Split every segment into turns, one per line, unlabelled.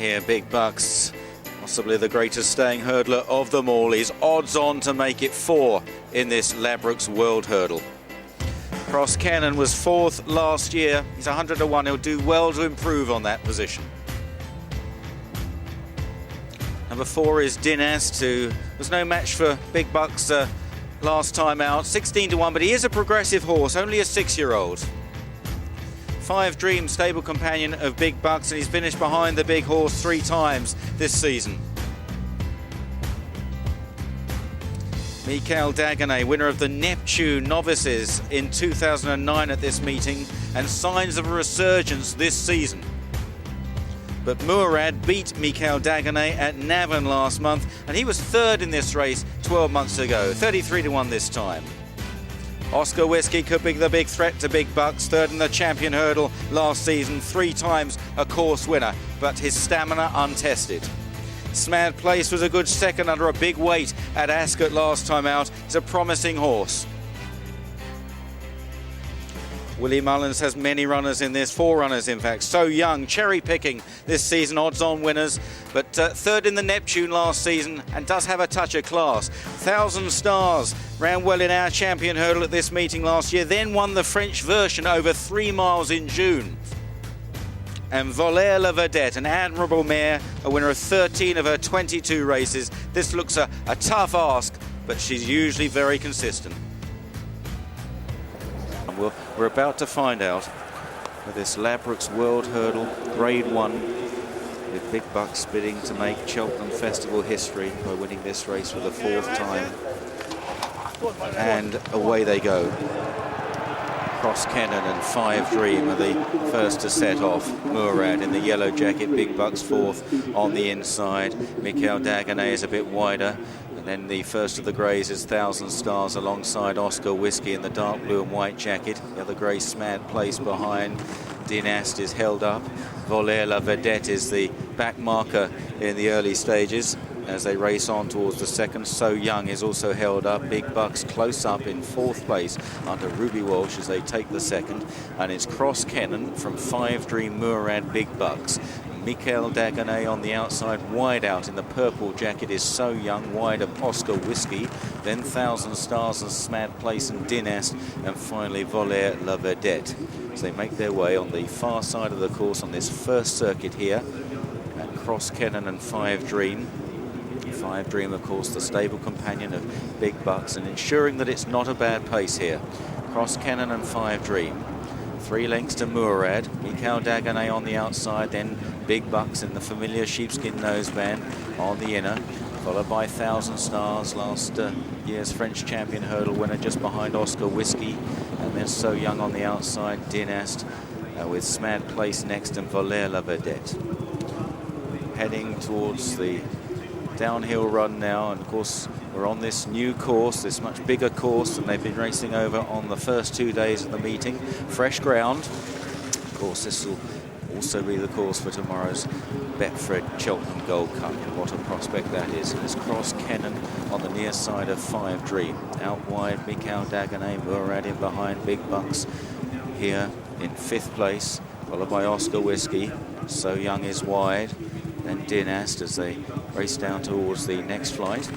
Here, Big Bucks, possibly the greatest staying hurdler of them all, is odds on to make it 4 in this Ladbrokes World Hurdle. Cross Cannon was 4th last year. He's 100 to 1. He'll do well to improve on that position. Number 4 is Dinast, who was no match for Big Bucks last time out. 16 to 1, but he is a progressive horse, only a 6-year-old. 5 Dream, stable companion of Big Bucks, and he's finished behind the big horse 3 times this season. Michael Dagonet, winner of the Neptune Novices in 2009 at this meeting, and signs of a resurgence this season. But Murad beat Michael Dagonet at Navan last month, and he was 3rd in this race 12 months ago, 33 to 1 this time. Oscar Whiskey could be the big threat to Big Bucks, 3rd in the champion hurdle last season, 3 times a course winner, but his stamina untested. Smad Place was a good 2nd under a big weight at Ascot last time out. He's a promising horse. Willie Mullins has many runners in this, 4 runners in fact. So Young, cherry picking this season, odds on winners, but 3rd in the Neptune last season and does have a touch of class. 1,000 Stars ran well in our champion hurdle at this meeting last year, then won the French version over 3 miles in June. And Voler La Vadette, an admirable mare, a winner of 13 of her 22 races. This looks a tough ask, but she's usually very consistent. We're about to find out with this Ladbrokes World Hurdle Grade 1, with Big Bucks bidding to make Cheltenham Festival history by winning this race for the 4th time. And away they go. Cross Cannon and 5 Dream are the first to set off. Murad in the yellow jacket, Big Bucks 4th on the inside. Michael Dagonet is a bit wider. And then the first of the greys is 1,000 Stars alongside Oscar Whiskey in the dark blue and white jacket. The other grey Smad Place behind. Dinast is held up. Voler La Vadette is the back marker in the early stages as they race on towards the 2nd. So Young is also held up. Big Bucks close up in 4th place under Ruby Walsh as they take the 2nd. And it's Cross Cannon from 5 Dream, Murad, Big Bucks. Michael Dagonet on the outside, wide out in the purple jacket is So Young, wide of Oscar Whiskey, then 1,000 Stars and Smad Place and Dinast, and finally Voler La Vadette. So they make their way on the far side of the course on this first circuit here at Cross Cannon and 5 Dream. 5 Dream, of course, the stable companion of Big Bucks, and ensuring that it's not a bad pace here. Cross Cannon and 5 Dream. 3 lengths to Murad, Michael Dagonet on the outside, then Big Bucks in the familiar sheepskin noseband on the inner, followed by 1,000 Stars, last year's French champion hurdle winner, just behind Oscar Whiskey, and then So Young on the outside, Dinast, with Smad Place next and Voler La Vadette. Heading towards the downhill run now, and of course we're on this new course, this much bigger course than they've been racing over on the first 2 days of the meeting. Fresh ground. Of course, this will also be the course for tomorrow's Betfred Cheltenham Gold Cup. What a prospect that is. And it's Cross Cannon on the near side of 5 Dream. Out wide, Michael Dagonet, Murad in behind, Big Bucks here in 5th place, followed by Oscar Whiskey. So Young is wide. Then Dinast as they race down towards the next flight.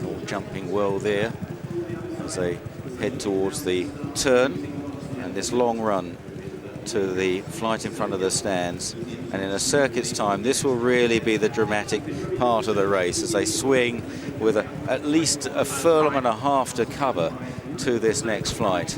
All jumping well there as they head towards the turn and this long run to the flight in front of the stands. And in a circuit's time, this will really be the dramatic part of the race as they swing with at least a furlong and a half to cover to this next flight.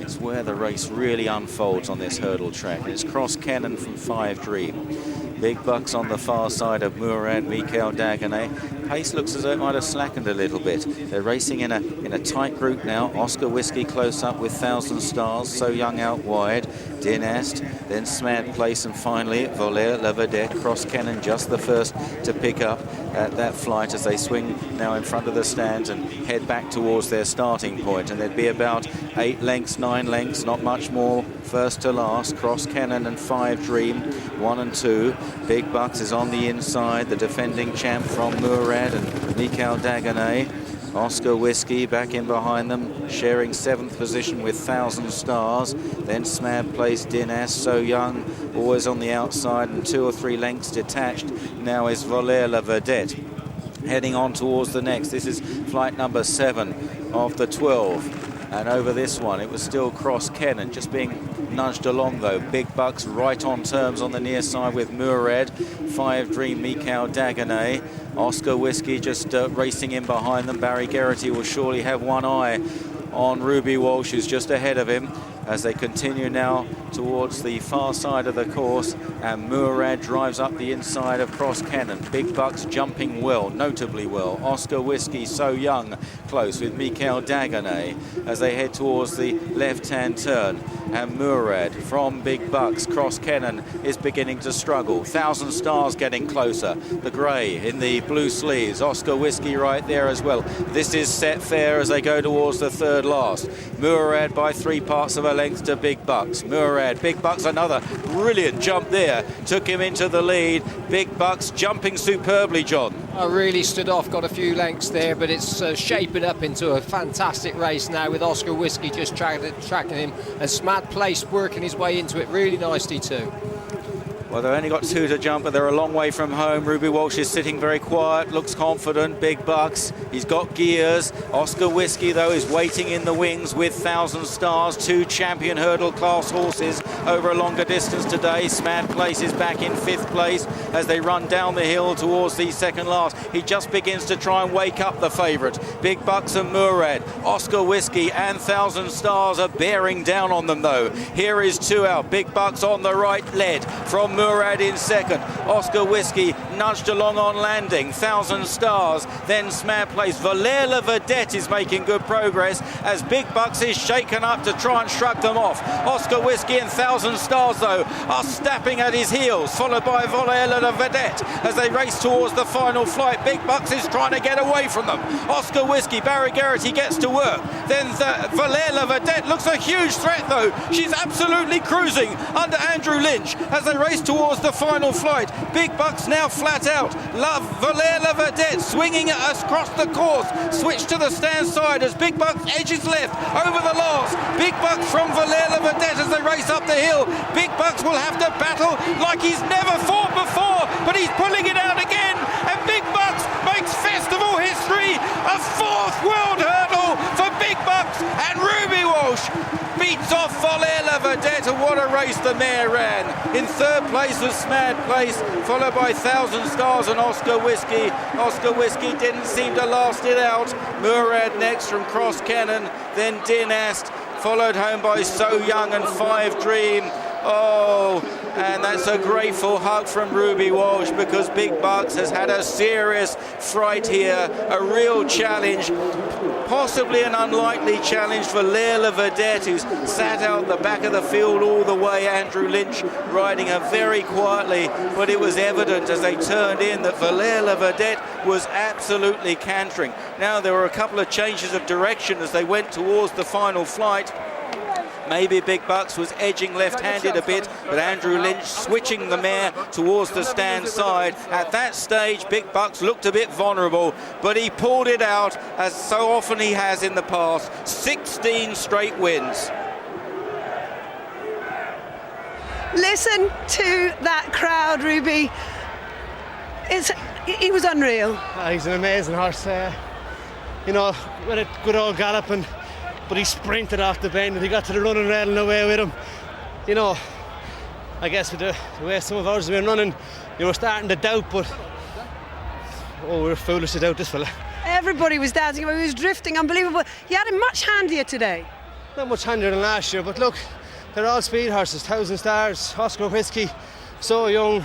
It's where the race really unfolds on this hurdle track. It's Cross Cannon from 5 Dream. Big Bucks on the far side of Murad, Michael Dagonet. Pace looks as though it might have slackened a little bit. They're racing in a tight group now. Oscar Whiskey close up with 1,000 Stars. So Young out wide. Dinast, then Smad Place, and finally Voler La Vadette. Cross Cannon just the first to pick up at that flight as they swing now in front of the stands and head back towards their starting point. And there'd be about 8 lengths, 9 lengths, not much more, first to last. Cross Cannon and 5 Dream, 1 and 2. Big Bucks is on the inside, the defending champ from Murad and Michael Dagonet. Oscar Whiskey back in behind them, sharing 7th position with 1,000 Stars. Then Smad Place, Dinas, So Young, always on the outside and 2 or 3 lengths detached. Now is Voler, Vadette, heading on towards the next. This is flight number 7 of the 12. And over this one, it was still Cross Kennan, just being nudged along though. Big Bucks right on terms on the near side with Murad. 5 Dream, Mikhail Dagonet. Oscar Whiskey just racing in behind them. Barry Geraghty will surely have one eye on Ruby Walsh, who's just ahead of him, as they continue now towards the far side of the course, and Murad drives up the inside of Cross Kennan. Big Bucks jumping well, notably well. Oscar Whiskey, So Young, close with Mikhail Dagonet as they head towards the left-hand turn. And Murad from Big Bucks. Cross Kennan is beginning to struggle. 1,000 Stars getting closer. The grey in the blue sleeves. Oscar Whiskey right there as well. This is set fair as they go towards the third last. Murad by 3 parts of a length to Big Bucks. Murad, Big Bucks, another brilliant jump there. Took him into the lead. Big Bucks jumping superbly, John.
I really stood off, got a few lengths there, but it's shaping up into a fantastic race now with Oscar Whiskey just tracking him, and Smad Place working his way into it really nicely too.
Well, they've only got 2 to jump, but they're a long way from home. Ruby Walsh is sitting very quiet, looks confident. Big Bucks, he's got gears. Oscar Whiskey, though, is waiting in the wings with 1,000 Stars. 2 champion hurdle class horses over a longer distance today. Smad Place is back in 5th place as they run down the hill towards the second last. He just begins to try and wake up the favourite. Big Bucks and Murad. Oscar Whiskey and 1,000 Stars are bearing down on them, though. Here is 2 out. Big Bucks on the right, led from Murad in second. Oscar Whiskey nudged along on landing. 1,000 Stars, then Smad Place. Voler, Vadette is making good progress as Big Bucks is shaken up to try and shrug them off. Oscar Whiskey and 1,000 Stars, though, are snapping at his heels, followed by Voler, Vadette as they race towards the final flight. Big Bucks is trying to get away from them. Oscar Whiskey, Barry Geraghty gets to work. Then Voler, Vadette looks a huge threat, though. She's absolutely cruising under Andrew Lynch as they race towards the final flight. Big Bucks now flat out. Voler, Vadette swinging across the course. Switch to the stand side as Big Bucks edges left over the last. Big Bucks from Voler, Vadette as they race up the hill. Big Bucks will have to battle like he's never fought before, but he's pulling it out again, and Big Bucks makes festival history. A 4th world hurdle for Big Bucks, and Ruby Walsh beats off Voler, Vadette, and what a race the mare ran. In 3rd place was Smad Place, followed by 1,000 Stars and Oscar Whiskey. Oscar Whiskey didn't seem to last it out. Murad next from Cross Kennan, then Dinast, followed home by So Young and 5 Dream. Oh, and that's a grateful hug from Ruby Walsh, because Big Bucks has had a serious fright here, a real challenge, possibly an unlikely challenge for Voler, Vadette, who's sat out the back of the field all the way. Andrew Lynch riding her very quietly, but it was evident as they turned in that Voler, Vadette was absolutely cantering. Now there were a couple of changes of direction as they went towards the final flight. Maybe Big Bucks was edging left-handed a bit, but Andrew Lynch switching the mare towards the stand side. At that stage, Big Bucks looked a bit vulnerable, but he pulled it out, as so often he has in the past. 16 straight wins.
Listen to that crowd, Ruby. He was unreal.
He's an amazing horse. You know, with a good old gallop, but he sprinted off the bend and he got to the running rail and away with him. You know, I guess with the way some of ours have been running, you were starting to doubt, but we were foolish to doubt this fella.
Everybody was dancing, he was drifting, unbelievable. He had it much handier today.
Not much handier than last year, but look, they're all speed horses. 1,000 Stars, Oscar Whiskey, So Young.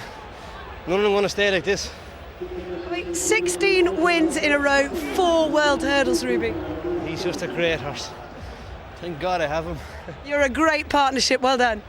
None of them want to stay like this.
I mean, 16 wins in a row, 4 world hurdles, Ruby.
He's just a great horse. Thank God I have him.
You're a great partnership, well done.